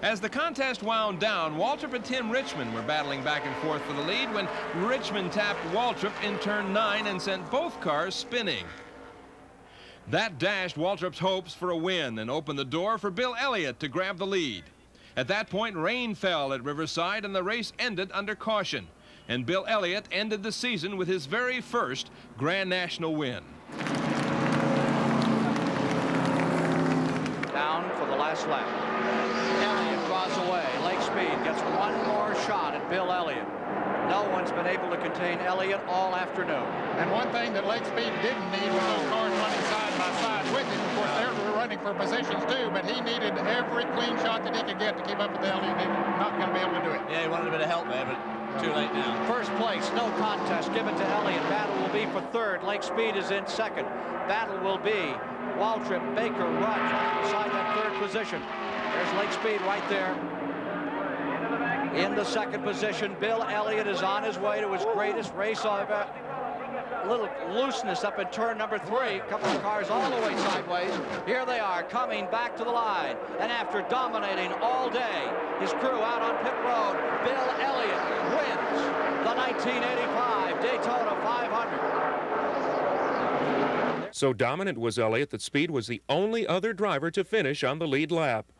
As the contest wound down, Waltrip and Tim Richmond were battling back and forth for the lead when Richmond tapped Waltrip in turn 9 and sent both cars spinning. That dashed Waltrip's hopes for a win and opened the door for Bill Elliott to grab the lead. At that point, rain fell at Riverside and the race ended under caution. And Bill Elliott ended the season with his very first Grand National win. Down for the last lap. Elliott draws away. Lake Speed gets one more shot at Bill Elliott. No one's been able to contain Elliott all afternoon. And one thing that Lake Speed didn't need was those cars running side by side with him. Of course, they were running for positions too, but he needed every clean shot that he could get to keep up with Elliott. He was not going to be able to do it. Yeah, he wanted a bit of help there, but too late now. First place, no contest given to Elliott. Battle will be for third. Lake Speed is in second. Battle will be Waltrip, Baker, Rudd trying to decide that third position. There's Lake Speed right there. In the second position, Bill Elliott is on his way to his greatest race ever. A little looseness up in turn number 3. A couple of cars all the way sideways. Here they are coming back to the line. And after dominating all day, his crew out on pit road, Bill Elliott wins the 1985 Daytona 500. So dominant was Elliott that Speed was the only other driver to finish on the lead lap.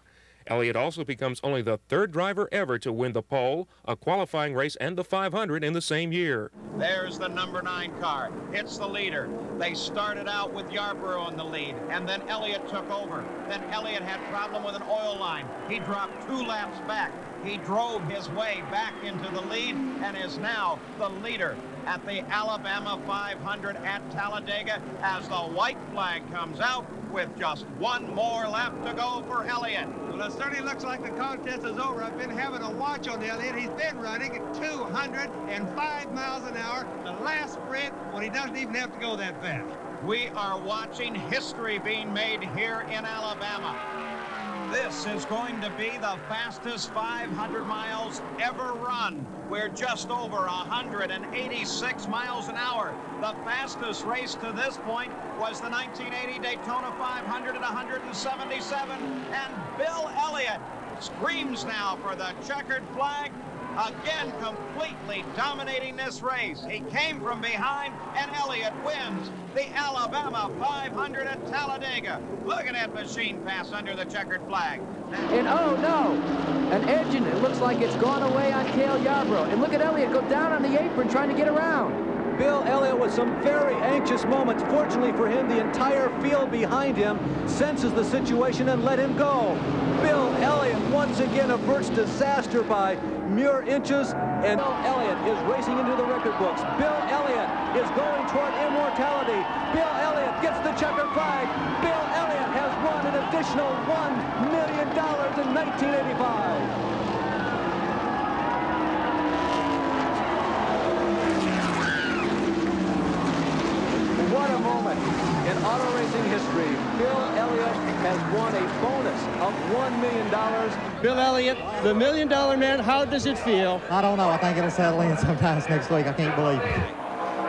Elliott also becomes only the third driver ever to win the pole, a qualifying race, and the 500 in the same year. There's the number 9 car. It's the leader. They started out with Yarborough in the lead, and then Elliott took over. Then Elliott had problem with an oil line. He dropped 2 laps back. He drove his way back into the lead and is now the leader at the Alabama 500 at Talladega as the white flag comes out with just one more lap to go for Elliott. Well, it certainly looks like the contest is over. I've been having a watch on Elliott. He's been running at 205 miles an hour. The last sprint when he doesn't even have to go that fast. We are watching history being made here in Alabama. This is going to be the fastest 500 miles ever run. We're just over 186 miles an hour. The fastest race to this point was the 1980 Daytona 500 at 177. And Bill Elliott screams now for the checkered flag. Again, completely dominating this race. He came from behind, and Elliott wins the Alabama 500 at Talladega. Look at that machine pass under the checkered flag. And oh no, an engine, it looks like it's gone away on Cale Yarborough. And look at Elliott go down on the apron trying to get around. Bill Elliott with some very anxious moments. Fortunately for him, the entire field behind him senses the situation and let him go. Bill Elliott once again averts disaster by mere inches, and Bill Elliott is racing into the record books. Bill Elliott is going toward immortality. Bill Elliott gets the checkered flag. Bill Elliott has won an additional $1 million in 1985. What a moment in auto racing history. Bill Elliott has won a bonus of $1 million. Bill Elliott, the $1 million man, how does it feel? I don't know. I think it'll settle in sometimes next week. I can't believe it.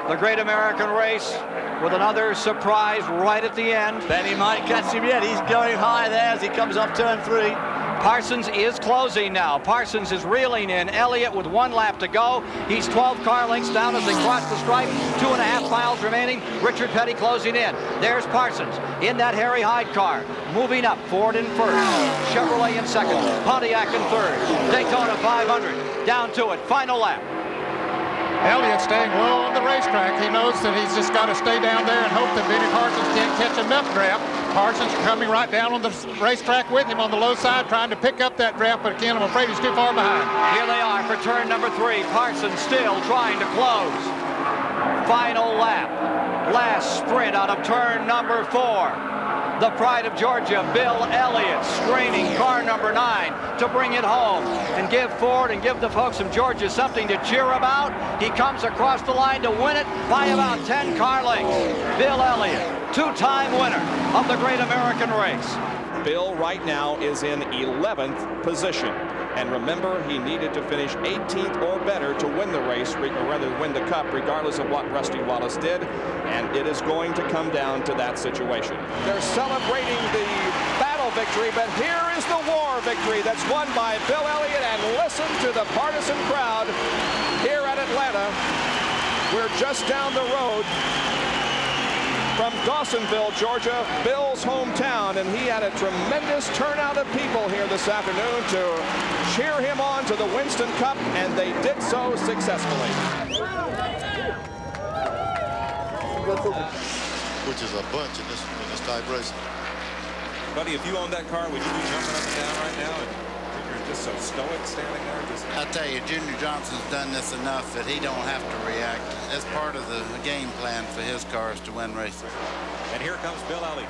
The Great American Race with another surprise right at the end. Then he might catch him yet. He's going high there as he comes off turn 3. Parsons is closing now. Parsons is reeling in. Elliott with 1 lap to go. He's 12 car lengths down as they cross the stripe. 2.5 miles remaining. Richard Petty closing in. There's Parsons in that Harry Hyde car. Moving up. Ford in first. Chevrolet in second. Pontiac in third. Daytona 500. Down to it. Final lap. Elliott staying low on the racetrack. He knows that he's just got to stay down there and hope that Benny Parsons can't catch enough draft. Parsons coming right down on the racetrack with him on the low side, trying to pick up that draft, but again, I'm afraid he's too far behind. Here they are for turn number 3. Parsons still trying to close. Final lap. Last sprint out of turn number 4. The pride of Georgia, Bill Elliott, straining car number 9 to bring it home and give Ford and give the folks from Georgia something to cheer about. He comes across the line to win it by about 10 car lengths. Bill Elliott, 2-time winner of the Great American Race. Bill right now is in 11th position. And remember, he needed to finish 18th or better to win the race, or rather win the Cup, regardless of what Rusty Wallace did. And it is going to come down to that situation. They're celebrating the battle individual victory, but here is the war victory that's won by Bill Elliott. And listen to the partisan crowd here at Atlanta. We're just down the road from Dawsonville, Georgia, Bill's hometown, and he had a tremendous turnout of people here this afternoon to cheer him on to the Winston Cup, and they did so successfully. Which is a bunch in this type racing. Buddy, if you owned that car, would you be jumping up and down right now? And you're just so stoic standing there. I tell you, Junior Johnson's done this enough that he don't have to react. That's part of the game plan for his cars to win races. And here comes Bill Elliott,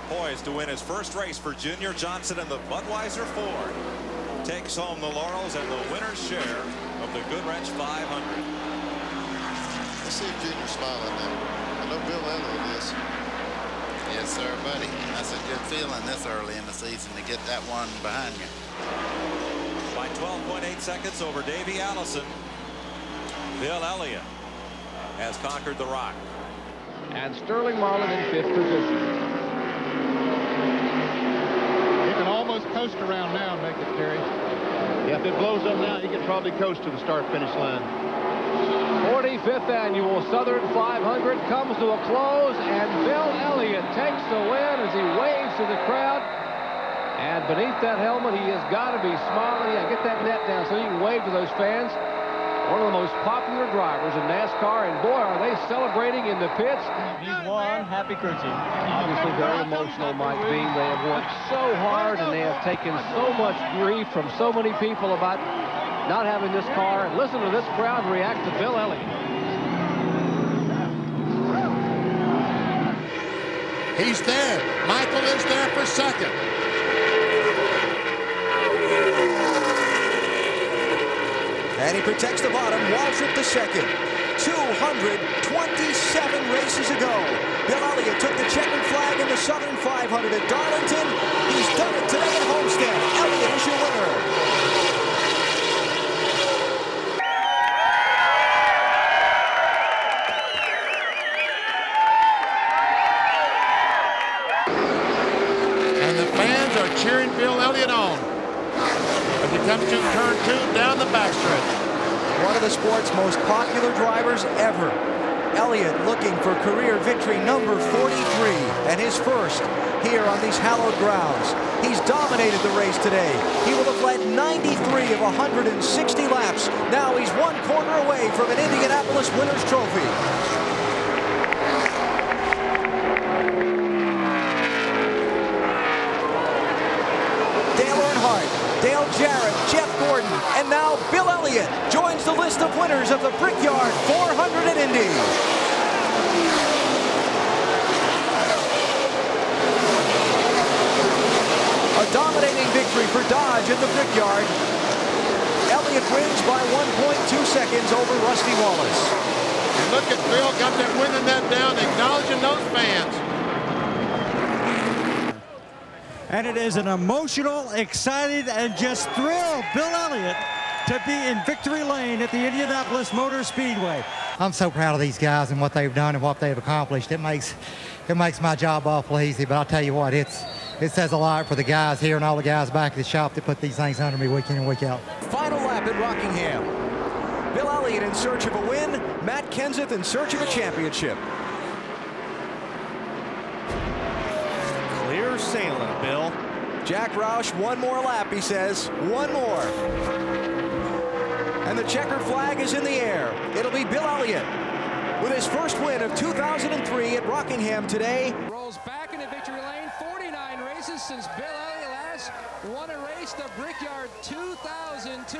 poised to win his first race for Junior Johnson, and the Budweiser Ford takes home the laurels and the winner's share of the Goodwrench 500. Let's see if Junior's smiling now. I know Bill Elliott is. Yes, sir, buddy. That's a good feeling this early in the season to get that one behind you. By 12.8 seconds over Davey Allison, Bill Elliott has conquered the Rock. And Sterling Marlin in 5th position. He can almost coast around now and make it, Terry. Yeah, if it blows up now, he can probably coast to the start-finish line. 45th annual Southern 500 comes to a close, and Bill Elliott takes the win as he waves to the crowd. And beneath that helmet, he has got to be smiling. Yeah, get that net down so you can wave to those fans. One of the most popular drivers in NASCAR, and boy, are they celebrating in the pits. He's won. Happy crew chief. Obviously very emotional, Mike Beam. They have worked so hard, and they have taken so much grief from so many people about not having this car. And listen to this crowd react to Bill Elliott. He's there. Michael is there for second. And he protects the bottom. Waltrip the second. 227 races ago, Bill Elliott took the checkered flag in the Southern 500 at Darlington. He's done it today at Homestead. Elliott is your winner. And the fans are cheering Bill Elliott on as he comes to turn 2 down the backstretch. One of the sport's most popular drivers ever. Elliott looking for career victory number 43 and his first here on these hallowed grounds. He's dominated the race today. He will have led 93 of 160 laps. Now he's 1 corner away from an Indianapolis Winners Trophy. Dale Jarrett, Jeff Gordon, and now Bill Elliott joins the list of winners of the Brickyard 400 at Indy. A dominating victory for Dodge at the Brickyard. Elliott wins by 1.2 seconds over Rusty Wallace. And look at Bill, got that winning that down, acknowledging those fans. And it is an emotional, excited, and just thrilled Bill Elliott to be in victory lane at the Indianapolis Motor Speedway. I'm so proud of these guys and what they've done and what they've accomplished. It makes my job awful easy, but I'll tell you what, it says a lot for the guys here and all the guys back at the shop that put these things under me week in and week out. Final lap at Rockingham. Bill Elliott in search of a win, Matt Kenseth in search of a championship. Clear sailing, Bill. Jack Roush, 1 more lap, he says. 1 more. And the checkered flag is in the air. It'll be Bill Elliott with his first win of 2003 at Rockingham today. Rolls back into victory lane. 49 races since Bill Elliott last won a race, the Brickyard 2002.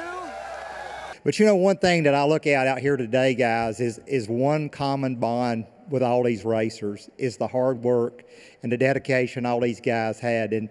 But you know, one thing that I look at out here today, guys, is one common bond with all these racers is the hard work and the dedication all these guys had. And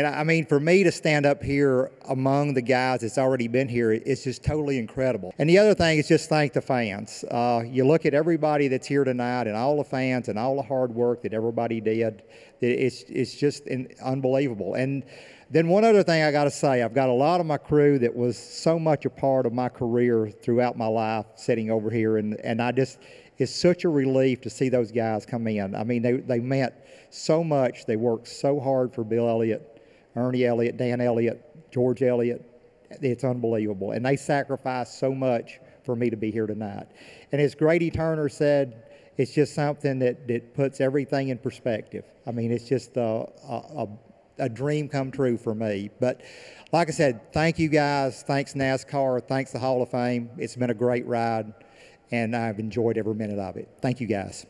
I mean, for me to stand up here among the guys that's already been here, it's just totally incredible. And the other thing is just thank the fans. You look at everybody that's here tonight and all the fans and all the hard work that everybody did. It's just unbelievable. And then one other thing I got to say, I've got a lot of my crew that was so much a part of my career throughout my life sitting over here. And I just, it's such a relief to see those guys come in. I mean, they meant so much. They worked so hard for Bill Elliott. Ernie Elliott, Dan Elliott, George Elliott. It's unbelievable. And they sacrificed so much for me to be here tonight. And as Grady Turner said, it's just something that puts everything in perspective. I mean, it's just a dream come true for me. But like I said, thank you guys. Thanks NASCAR. Thanks the Hall of Fame. It's been a great ride, and I've enjoyed every minute of it. Thank you guys.